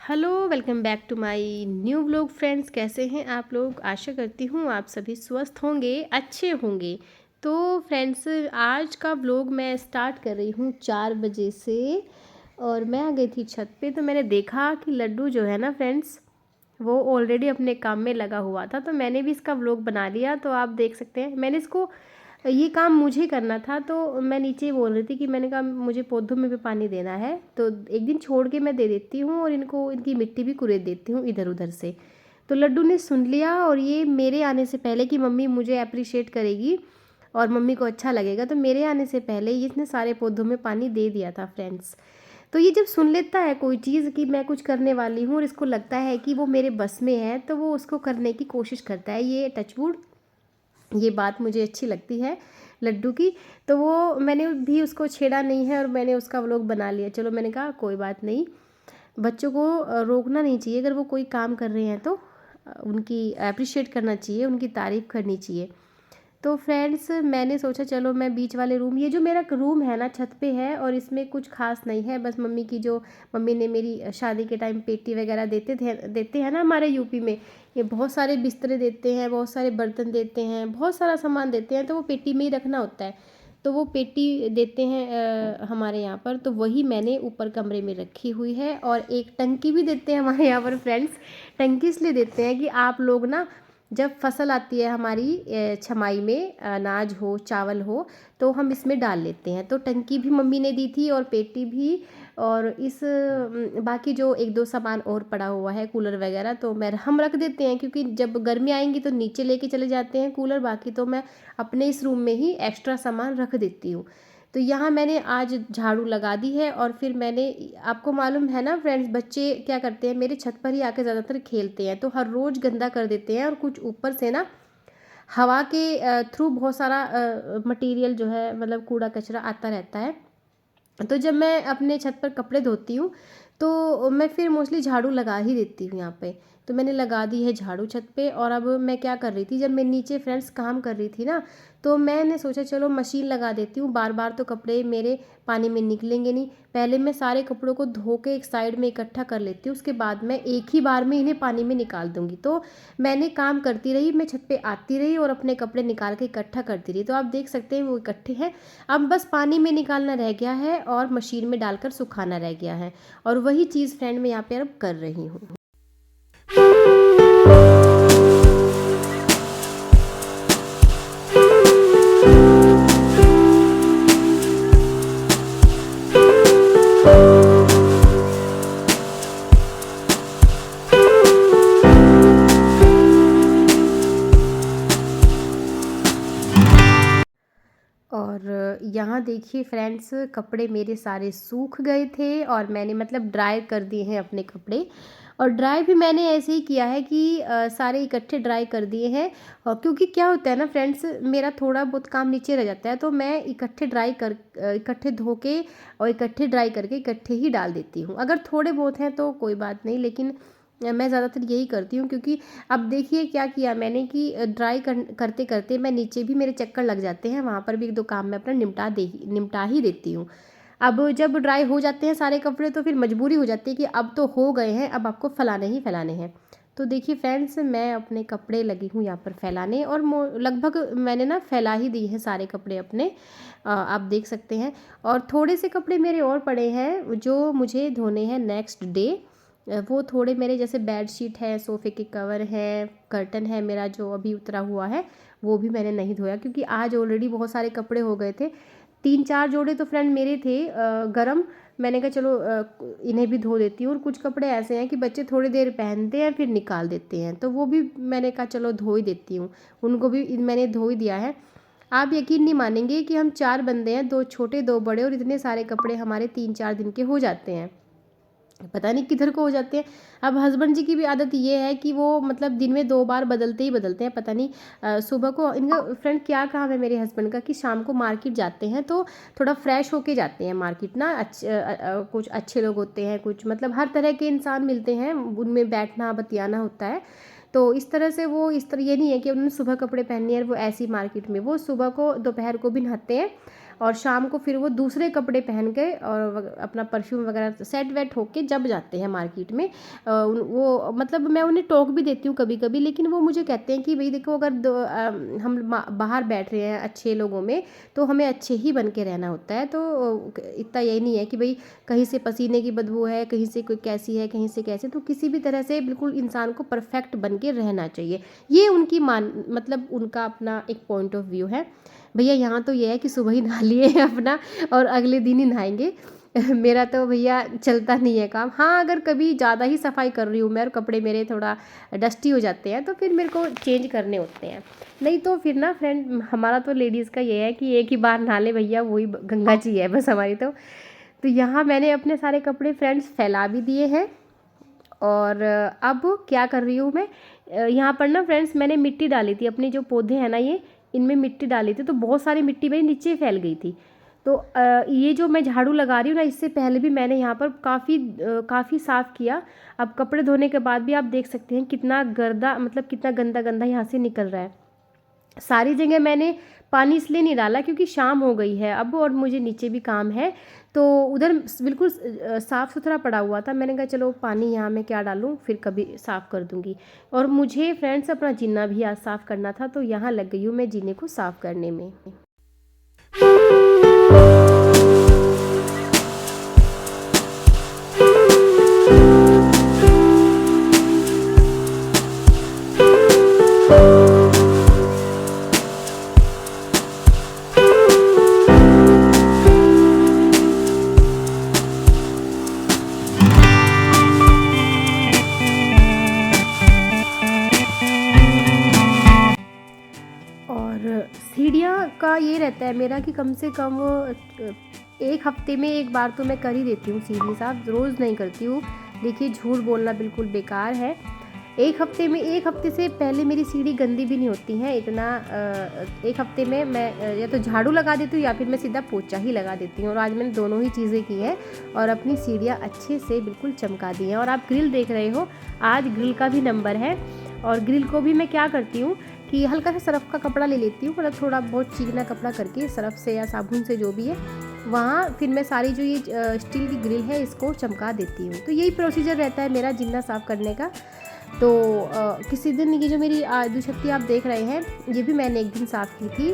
Hello, welcome back to my new vlog friends. कैसे हैं आप लोग? आशा करती हूँ आप सभी स्वस्थ होंगे, अच्छे होंगे। तो फ्रेंड्स, आज का व्लॉग मैं स्टार्ट कर रही हूँ 4 बजे से। और मैं आ गई थी छत पे, तो मैंने देखा कि लड्डू जो है ना फ्रेंड्स, वो ऑलरेडी अपने काम में लगा हुआ था। तो मैंने भी इसका व्लॉग बना लिया। तो आप देख सकते हैं, मैंने इसको ये काम मुझे करना था। तो मैं नीचे बोल रही थी कि मैंने कहा मुझे पौधों में भी पानी देना है, तो एक दिन छोड़ के मैं दे देती हूँ और इनको इनकी मिट्टी भी कुरेद देती हूँ इधर उधर से। तो लड्डू ने सुन लिया, और ये मेरे आने से पहले कि मम्मी मुझे अप्रिशिएट करेगी और मम्मी को अच्छा लगेगा, तो मेरे आने से पहले ही इसने सारे पौधों में पानी दे दिया था फ्रेंड्स। तो ये जब सुन लेता है कोई चीज़ कि मैं कुछ करने वाली हूँ और इसको लगता है कि वो मेरे बस में है, तो वो उसको करने की कोशिश करता है। ये टचवुड, ये बात मुझे अच्छी लगती है लड्डू की। तो वो मैंने भी उसको छेड़ा नहीं है और मैंने उसका व्लॉग बना लिया। चलो, मैंने कहा कोई बात नहीं, बच्चों को रोकना नहीं चाहिए। अगर वो कोई काम कर रहे हैं तो उनकी अप्रिशिएट करना चाहिए, उनकी तारीफ़ करनी चाहिए। तो फ्रेंड्स, मैंने सोचा चलो मैं बीच वाले रूम, ये जो मेरा रूम है ना छत पे है, और इसमें कुछ खास नहीं है। बस मम्मी ने मेरी शादी के टाइम पेटी वगैरह देते हैं ना हमारे यूपी में। ये बहुत सारे बिस्तरे देते हैं, बहुत सारे बर्तन देते हैं, बहुत सारा सामान देते हैं, तो वो पेटी में ही रखना होता है। तो वो पेटी देते हैं हमारे यहाँ पर। तो वही मैंने ऊपर कमरे में रखी हुई है। और एक टंकी भी देते हैं हमारे यहाँ पर फ्रेंड्स। टंकी इसलिए देते हैं कि आप लोग ना, जब फसल आती है हमारी छमाई में, अनाज हो चावल हो, तो हम इसमें डाल लेते हैं। तो टंकी भी मम्मी ने दी थी और पेटी भी। और इस बाकी जो एक दो सामान और पड़ा हुआ है, कूलर वगैरह, तो हम रख देते हैं, क्योंकि जब गर्मी आएंगी तो नीचे लेके चले जाते हैं कूलर। बाकी तो मैं अपने इस रूम में ही एक्स्ट्रा सामान रख देती हूँ। तो यहाँ मैंने आज झाड़ू लगा दी है। और फिर मैंने, आपको मालूम है ना फ्रेंड्स, बच्चे क्या करते हैं, मेरे छत पर ही आके ज़्यादातर खेलते हैं, तो हर रोज़ गंदा कर देते हैं। और कुछ ऊपर से ना हवा के थ्रू बहुत सारा मटेरियल जो है, मतलब कूड़ा कचरा आता रहता है। तो जब मैं अपने छत पर कपड़े धोती हूँ, तो मैं फिर मोस्टली झाड़ू लगा ही देती हूँ यहाँ पे। तो मैंने लगा दी है झाड़ू छत पे। और अब मैं क्या कर रही थी, जब मैं नीचे फ्रेंड्स काम कर रही थी ना, तो मैंने सोचा चलो मशीन लगा देती हूँ। बार बार तो कपड़े मेरे पानी में निकलेंगे नहीं। पहले मैं सारे कपड़ों को धो के एक साइड में इकट्ठा कर लेती हूँ, उसके बाद मैं एक ही बार में इन्हें पानी में निकाल दूँगी। तो मैंने काम करती रही, मैं छत पे आती रही और अपने कपड़े निकाल के इकट्ठा करती रही। तो आप देख सकते हैं वो इकट्ठे हैं। अब बस पानी में निकालना रह गया है और मशीन में डालकर सुखाना रह गया है। और वही चीज़ फ्रेंड मैं यहाँ पे अब कर रही हूँ। और यहाँ देखिए फ्रेंड्स, कपड़े मेरे सारे सूख गए थे और मैंने मतलब ड्राई कर दिए हैं अपने कपड़े। और ड्राई भी मैंने ऐसे ही किया है कि सारे इकट्ठे ड्राई कर दिए हैं। और क्योंकि क्या होता है ना फ्रेंड्स, मेरा थोड़ा बहुत काम नीचे रह जाता है, तो मैं इकट्ठे धो के और इकट्ठे ड्राई करके इकट्ठे ही डाल देती हूँ। अगर थोड़े बहुत हैं तो कोई बात नहीं, लेकिन मैं ज़्यादातर यही करती हूँ। क्योंकि अब देखिए क्या किया मैंने कि ड्राई करते करते मैं नीचे भी, मेरे चक्कर लग जाते हैं, वहाँ पर भी एक दो काम मैं अपना निपटा ही देती हूँ। अब जब ड्राई हो जाते हैं सारे कपड़े, तो फिर मजबूरी हो जाती है कि अब तो हो गए हैं, अब आपको फैलाने ही फैलाने हैं। तो देखिए फ्रेंड्स, मैं अपने कपड़े लगी हूँ यहाँ पर फैलाने, और लगभग मैंने ना फैला ही दी है सारे कपड़े अपने। आप देख सकते हैं। और थोड़े से कपड़े मेरे और पड़े हैं जो मुझे धोने हैं नेक्स्ट डे। वो थोड़े मेरे, जैसे बेड शीट है, सोफ़े के कवर है, कर्टन है मेरा जो अभी उतरा हुआ है, वो भी मैंने नहीं धोया, क्योंकि आज ऑलरेडी बहुत सारे कपड़े हो गए थे। 3-4 जोड़े तो फ्रेंड मेरे थे गरम। मैंने कहा चलो इन्हें भी धो देती हूँ। और कुछ कपड़े ऐसे हैं कि बच्चे थोड़ी देर पहनते हैं फिर निकाल देते हैं, तो वो भी मैंने कहा चलो धो ही देती हूँ, उनको भी मैंने धो ही दिया है। आप यकीन नहीं मानेंगे कि हम 4 बंदे हैं, 2 छोटे 2 बड़े, और इतने सारे कपड़े हमारे 3-4 दिन के हो जाते हैं। पता नहीं किधर को हो जाते हैं। अब हस्बैंड जी की भी आदत ये है कि वो मतलब दिन में 2 बार बदलते ही बदलते हैं। पता नहीं सुबह को इनका फ्रेंड क्या काम है मेरे हस्बैंड का, कि शाम को मार्केट जाते हैं, तो थोड़ा फ्रेश होके जाते हैं मार्केट ना। कुछ अच्छे लोग होते हैं, कुछ मतलब हर तरह के इंसान मिलते हैं, उनमें बैठना बतियाना होता है। तो इस तरह से वो, इस तरह ये नहीं है कि उन्होंने सुबह कपड़े पहनने हैं, वो ऐसी मार्केट में, वो सुबह को दोपहर को भी नहाते हैं और शाम को फिर वो दूसरे कपड़े पहन के और अपना परफ्यूम वगैरह सेट वेट होके जब जाते हैं मार्केट में। वो मतलब मैं उन्हें टोक भी देती हूँ कभी कभी, लेकिन वो मुझे कहते हैं कि भाई देखो, अगर हम बाहर बैठ रहे हैं अच्छे लोगों में तो हमें अच्छे ही बन के रहना होता है। तो इतना यही नहीं है कि भाई कहीं से पसीने की बदबू है, कहीं से कोई कैसी है, कहीं से कैसे, तो किसी भी तरह से बिल्कुल इंसान को परफेक्ट बन के रहना चाहिए। ये उनकी मतलब उनका अपना एक पॉइंट ऑफ व्यू है। भैया यहाँ तो ये है कि सुबह ही नहा लिए अपना और अगले दिन ही नहाएंगे। मेरा तो भैया चलता नहीं है काम। हाँ, अगर कभी ज़्यादा ही सफाई कर रही हूँ मैं और कपड़े मेरे थोड़ा डस्टी हो जाते हैं तो फिर मेरे को चेंज करने होते हैं, नहीं तो फिर ना फ्रेंड हमारा तो लेडीज़ का ये है कि एक ही बार नहा ले भैया, वही गंगा जी है बस हमारी तो यहाँ मैंने अपने सारे कपड़े फ्रेंड्स फैला भी दिए हैं। और अब क्या कर रही हूँ मैं, यहाँ पर ना फ्रेंड्स मैंने मिट्टी डाली थी, अपने जो पौधे हैं ना ये, इनमें मिट्टी डाली थी तो बहुत सारी मिट्टी मेरी नीचे फैल गई थी। तो ये जो मैं झाड़ू लगा रही हूँ ना, इससे पहले भी मैंने यहाँ पर काफ़ी साफ़ किया। अब कपड़े धोने के बाद भी आप देख सकते हैं कितना गर्दा, मतलब कितना गंदा गंदा यहाँ से निकल रहा है। सारी जगह मैंने पानी इसलिए नहीं डाला क्योंकि शाम हो गई है अब और मुझे नीचे भी काम है, तो उधर बिल्कुल साफ़ सुथरा पड़ा हुआ था। मैंने कहा चलो पानी यहाँ मैं क्या डालूँ, फिर कभी साफ़ कर दूँगी। और मुझे फ्रेंड्स अपना जीना भी आज साफ़ करना था, तो यहाँ लग गई हूँ मैं जीने को साफ़ करने में। और सीढ़ियाँ का ये रहता है मेरा कि कम से कम एक हफ्ते में एक बार तो मैं कर ही देती हूँ सीढ़ी साफ, रोज़ नहीं करती हूँ। देखिए झूठ बोलना बिल्कुल बेकार है। एक हफ्ते से पहले मेरी सीढ़ी गंदी भी नहीं होती है इतना। एक हफ्ते में मैं या तो झाड़ू लगा देती हूँ या फिर मैं सीधा पोछा ही लगा देती हूँ। और आज मैंने दोनों ही चीज़ें की हैं और अपनी सीढ़ियाँ अच्छे से बिल्कुल चमका दी हैं। और आप ग्रिल देख रहे हो, आज ग्रिल का भी नंबर है। और ग्रिल को भी मैं क्या करती हूँ कि हल्का सा सरफ़ का कपड़ा ले लेती हूँ, मतलब थोड़ा बहुत चिकना कपड़ा करके सरफ़ से या साबुन से जो भी है, वहाँ फिर मैं सारी जो ये स्टील की ग्रिल है इसको चमका देती हूँ। तो यही प्रोसीजर रहता है मेरा जिन्ना साफ़ करने का। तो किसी दिन ये जो मेरी दुशक्ति आप देख रहे हैं, ये भी मैंने एक दिन साफ़ की थी,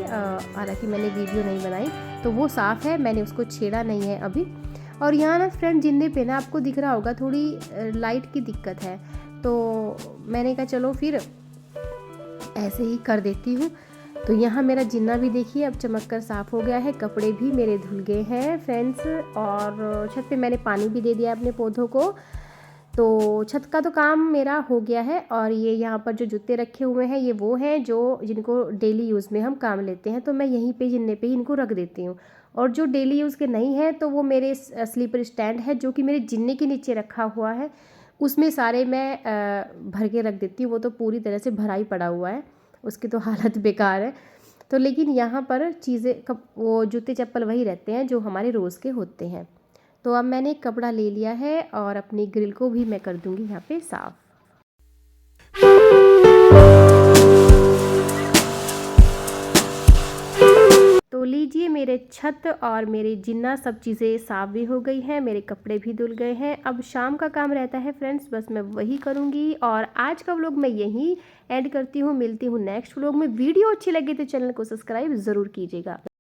हालांकि मैंने वीडियो नहीं बनाई, तो वो साफ़ है, मैंने उसको छेड़ा नहीं है अभी। और यहाँ ना फ्रेंड जिन्ने पे ना आपको दिख रहा होगा थोड़ी लाइट की दिक्कत है, तो मैंने कहा चलो फिर ऐसे ही कर देती हूँ। तो यहाँ मेरा जिन्ना भी देखिए अब चमक कर साफ़ हो गया है, कपड़े भी मेरे धुल गए हैं फ्रेंड्स। और छत पे मैंने पानी भी दे दिया अपने पौधों को। तो छत का तो काम मेरा हो गया है। और ये यहाँ पर जो जूते रखे हुए हैं ये वो हैं जो जिनको डेली यूज़ में हम काम लेते हैं, तो मैं यहीं पे जिन्ने पे ही इनको रख देती हूँ। और जो डेली यूज़ के नहीं हैं तो वो मेरे स्लीपर स्टैंड है जो कि मेरे जिन्ने के नीचे रखा हुआ है, उसमें सारे मैं भर के रख देती हूँ। वो तो पूरी तरह से भरा ही पड़ा हुआ है, उसकी तो हालत बेकार है। तो लेकिन यहाँ पर चीज़ें वो जूते चप्पल वही रहते हैं जो हमारे रोज़ के होते हैं। तो अब मैंने एक कपड़ा ले लिया है और अपनी ग्रिल को भी मैं कर दूँगी यहाँ पे साफ़। तो लीजिए मेरे छत और मेरे जिन्ना सब चीज़ें साफ़ भी हो गई हैं, मेरे कपड़े भी धुल गए हैं। अब शाम का काम रहता है फ्रेंड्स, बस मैं वही करूँगी। और आज का व्लॉग मैं यहीं एंड करती हूँ, मिलती हूँ नेक्स्ट व्लॉग में। वीडियो अच्छी लगी तो चैनल को सब्सक्राइब ज़रूर कीजिएगा।